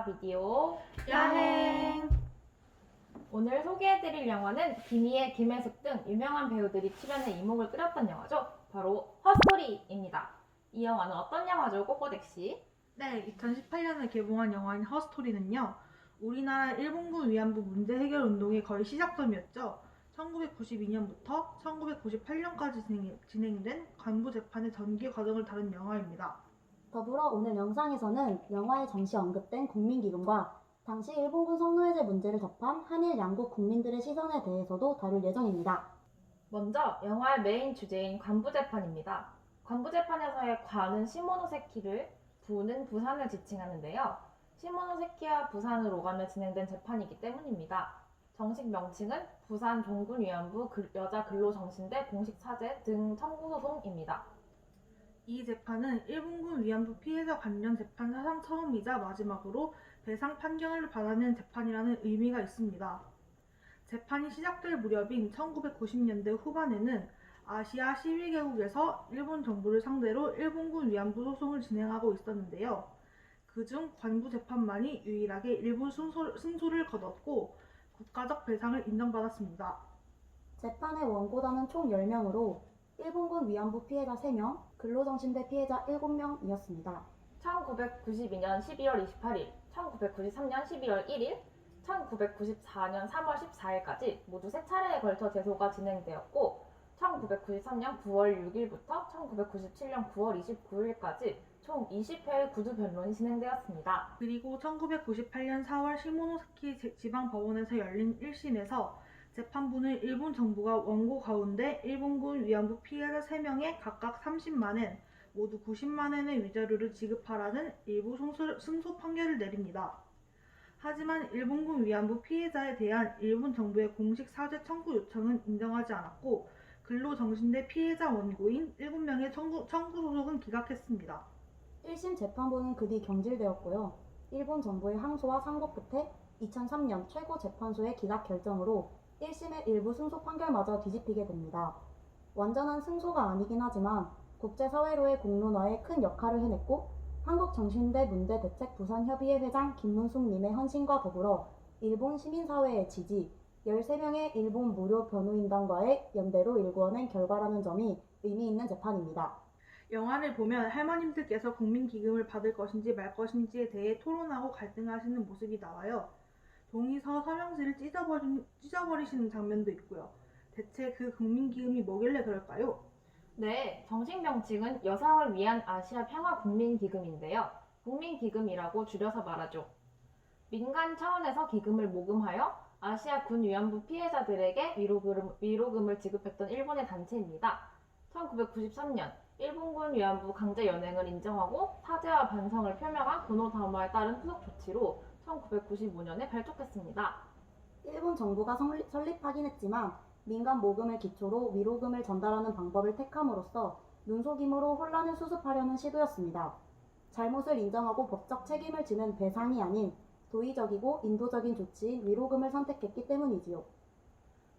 비디오 여행! 오늘 소개해드릴 영화는 김희애, 김혜숙 등 유명한 배우들이 출연해 이목을 끌었던 영화죠. 바로 허스토리입니다. 이 영화는 어떤 영화죠, 꼬꼬댁씨? 네, 2018년에 개봉한 영화인 허스토리는요, 우리나라 일본군 위안부 문제 해결 운동의 거의 시작점이었죠. 1992년부터 1998년까지 진행된 간부 재판의 전개 과정을 다룬 영화입니다. 더불어 오늘 영상에서는 영화에 잠시 언급된 국민기금과 당시 일본군 성노예제 문제를 접한 한일 양국 국민들의 시선에 대해서도 다룰 예정입니다. 먼저 영화의 메인 주제인 관부재판입니다. 관부재판에서의 관은 시모노세키를, 부는 부산을 지칭하는데요. 시모노세키와 부산을 오가며 진행된 재판이기 때문입니다. 정식 명칭은 부산 종군위안부 여자근로정신대 공식사죄 등 청구소송입니다. 이 재판은 일본군 위안부 피해자 관련 재판 사상 처음이자 마지막으로 배상 판결을 받아낸 재판이라는 의미가 있습니다. 재판이 시작될 무렵인 1990년대 후반에는 아시아 12개국에서 일본 정부를 상대로 일본군 위안부 소송을 진행하고 있었는데요. 그중 관부 재판만이 유일하게 일부 승소를 거뒀고 국가적 배상을 인정받았습니다. 재판의 원고자는 총 10명으로 일본군 위안부 피해자 3명, 근로정신대 피해자 7명이었습니다. 1992년 12월 28일, 1993년 12월 1일, 1994년 3월 14일까지 모두 3차례에 걸쳐 재소가 진행되었고 1993년 9월 6일부터 1997년 9월 29일까지 총 20회의 구두 변론이 진행되었습니다. 그리고 1998년 4월 시모노세키 지방법원에서 열린 1심에서 재판부는 일본 정부가 원고 가운데 일본군 위안부 피해자 3명에 각각 30만엔, 모두 90만엔의 위자료를 지급하라는 일부 승소 판결을 내립니다. 하지만 일본군 위안부 피해자에 대한 일본 정부의 공식 사죄 청구 요청은 인정하지 않았고 근로정신대 피해자 원고인 7명의 청구 소송은 기각했습니다. 1심 재판부는 그 뒤 경질되었고요. 일본 정부의 항소와 상고 끝에 2003년 최고재판소의 기각 결정으로 1심의 일부 승소 판결마저 뒤집히게 됩니다. 완전한 승소가 아니긴 하지만 국제사회로의 공론화에 큰 역할을 해냈고 한국정신대 문제대책 부산협의회 회장 김문숙님의 헌신과 더불어 일본 시민사회의 지지, 13명의 일본 무료 변호인단과의 연대로 일궈낸 결과라는 점이 의미 있는 재판입니다. 영화를 보면 할머님들께서 국민기금을 받을 것인지 말 것인지에 대해 토론하고 갈등하시는 모습이 나와요. 동의서 서명지를 찢어버리시는 장면도 있고요. 대체 그 국민기금이 뭐길래 그럴까요? 네, 정식 명칭은 여성을 위한 아시아 평화 국민기금인데요. 국민기금이라고 줄여서 말하죠. 민간 차원에서 기금을 모금하여 아시아 군 위안부 피해자들에게 위로금을 지급했던 일본의 단체입니다. 1993년 일본군 위안부 강제 연행을 인정하고 사죄와 반성을 표명한 고노다마에 따른 후속 조치로 1995년에 발족했습니다. 일본 정부가 설립하긴 했지만 민간 모금을 기초로 위로금을 전달하는 방법을 택함으로써 눈속임으로 혼란을 수습하려는 시도였습니다. 잘못을 인정하고 법적 책임을 지는 배상이 아닌 도의적이고 인도적인 조치인 위로금을 선택했기 때문이지요.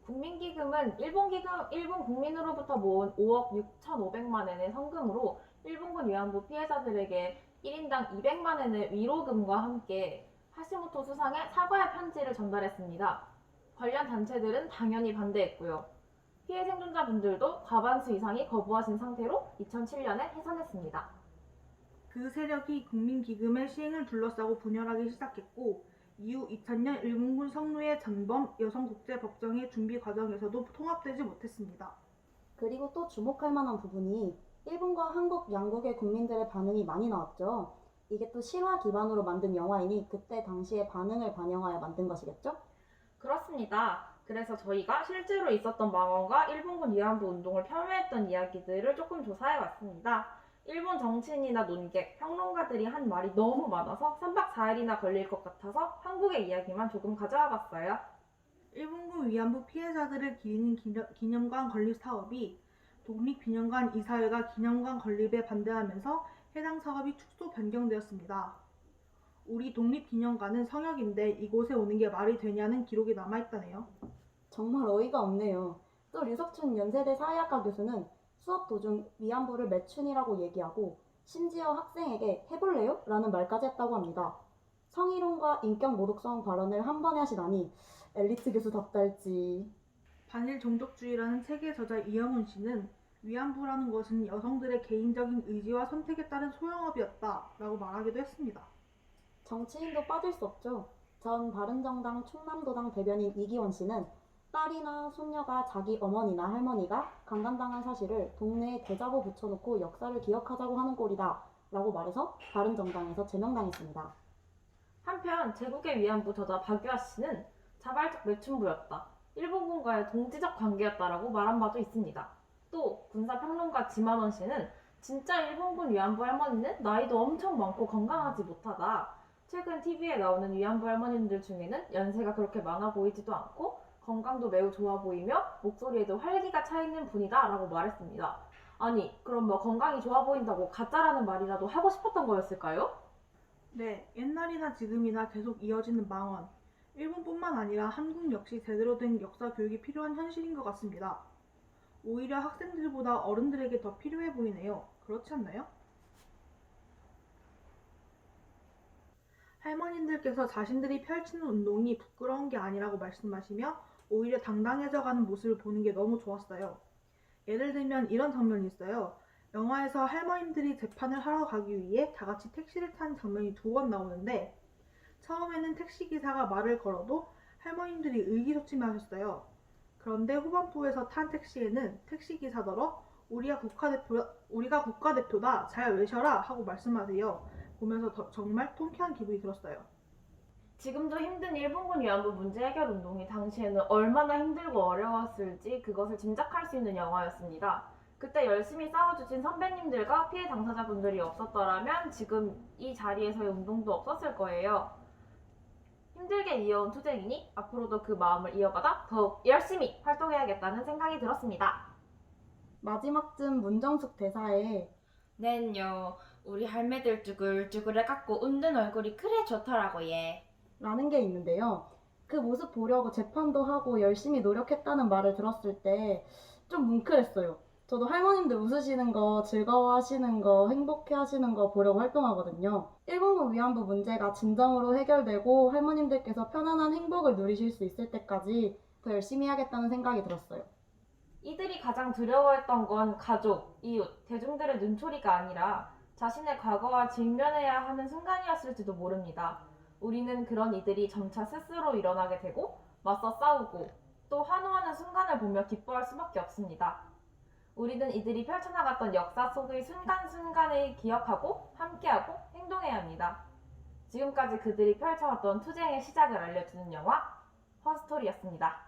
국민기금은 일본 국민으로부터 모은 5억 6,500만 엔의 성금으로 일본군 위안부 피해자들에게 1인당 200만 엔의 위로금과 함께 하시모토 수상의 사과의 편지를 전달했습니다. 관련 단체들은 당연히 반대했고요. 피해 생존자분들도 과반수 이상이 거부하신 상태로 2007년에 해산했습니다. 그 세력이 국민기금의 시행을 둘러싸고 분열하기 시작했고 이후 2000년 일본군 성노예 전범 여성국제법정의 준비 과정에서도 통합되지 못했습니다. 그리고 또 주목할 만한 부분이 일본과 한국 양국의 국민들의 반응이 많이 나왔죠. 이게 또 실화 기반으로 만든 영화이니 그때 당시의 반응을 반영하여 만든 것이겠죠? 그렇습니다. 그래서 저희가 실제로 있었던 망언과 일본군 위안부 운동을 폄훼했던 이야기들을 조금 조사해왔습니다. 일본 정치인이나 논객, 평론가들이 한 말이 너무 많아서 3박 4일이나 걸릴 것 같아서 한국의 이야기만 조금 가져와 봤어요. 일본군 위안부 피해자들을 기리는 기념관 건립 사업이 독립기념관 이사회가 기념관 건립에 반대하면서 해당 사업이 축소 변경되었습니다. 우리 독립기념관은 성역인데 이곳에 오는 게 말이 되냐는 기록이 남아있다네요. 정말 어이가 없네요. 또 류석춘 연세대 사회학과 교수는 수업 도중 위안부를 매춘이라고 얘기하고 심지어 학생에게 해볼래요? 라는 말까지 했다고 합니다. 성희롱과 인격 모독성 발언을 한 번에 하시다니 엘리트 교수답다 할지. 반일 종족주의라는 책의 저자 이영훈 씨는 위안부라는 것은 여성들의 개인적인 의지와 선택에 따른 소영업이었다라고 말하기도 했습니다. 정치인도 빠질 수 없죠. 전 바른정당 충남도당 대변인 이기원 씨는 딸이나 손녀가 자기 어머니나 할머니가 강간당한 사실을 동네에 대자보 붙여놓고 역사를 기억하자고 하는 꼴이다 라고 말해서 바른정당에서 제명당했습니다. 한편 제국의 위안부 저자 박유아 씨는 자발적 매춘부였다. 일본군과의 동지적 관계였다라고 말한 바도 있습니다. 또 군사평론가 지만원 씨는 진짜 일본군 위안부 할머니는 나이도 엄청 많고 건강하지 못하다. 최근 TV에 나오는 위안부 할머님들 중에는 연세가 그렇게 많아 보이지도 않고 건강도 매우 좋아 보이며 목소리에도 활기가 차 있는 분이다 라고 말했습니다. 아니 그럼 뭐 건강이 좋아 보인다고 가짜라는 말이라도 하고 싶었던 거였을까요? 네, 옛날이나 지금이나 계속 이어지는 망언. 일본뿐만 아니라 한국 역시 제대로 된 역사 교육이 필요한 현실인 것 같습니다. 오히려 학생들보다 어른들에게 더 필요해 보이네요. 그렇지 않나요? 할머님들께서 자신들이 펼치는 운동이 부끄러운 게 아니라고 말씀하시며 오히려 당당해져가는 모습을 보는 게 너무 좋았어요. 예를 들면 이런 장면이 있어요. 영화에서 할머님들이 재판을 하러 가기 위해 다 같이 택시를 탄 장면이 2번 나오는데 처음에는 택시기사가 말을 걸어도 할머님들이 의기소침해하셨어요. 그런데 후반부에서 탄 택시에는 택시기사더러 우리가 국가대표다 잘 외셔라 하고 말씀하세요. 보면서 정말 통쾌한 기분이 들었어요. 지금도 힘든 일본군 위안부 문제 해결 운동이 당시에는 얼마나 힘들고 어려웠을지 그것을 짐작할 수 있는 영화였습니다. 그때 열심히 싸워주신 선배님들과 피해 당사자분들이 없었더라면 지금 이 자리에서의 운동도 없었을 거예요. 힘들게 이어온 투쟁이니 앞으로도 그 마음을 이어가다 더욱 열심히 활동해야겠다는 생각이 들었습니다. 마지막쯤 문정숙 대사에 낸요 우리 할매들 쭈글쭈글 해갖고 웃는 얼굴이 그래 좋더라고 얘. 라는 게 있는데요. 그 모습 보려고 재판도 하고 열심히 노력했다는 말을 들었을 때 좀 뭉클했어요. 저도 할머님들 웃으시는 거, 즐거워하시는 거, 행복해하시는 거 보려고 활동하거든요. 일본군 위안부 문제가 진정으로 해결되고 할머님들께서 편안한 행복을 누리실 수 있을 때까지 더 열심히 해야겠다는 생각이 들었어요. 이들이 가장 두려워했던 건 가족, 이웃, 대중들의 눈초리가 아니라 자신의 과거와 직면해야 하는 순간이었을지도 모릅니다. 우리는 그런 이들이 점차 스스로 일어나게 되고 맞서 싸우고 또 환호하는 순간을 보며 기뻐할 수밖에 없습니다. 우리는 이들이 펼쳐나갔던 역사 속의 순간순간을 기억하고 함께하고 행동해야 합니다. 지금까지 그들이 펼쳐왔던 투쟁의 시작을 알려주는 영화 허스토리였습니다.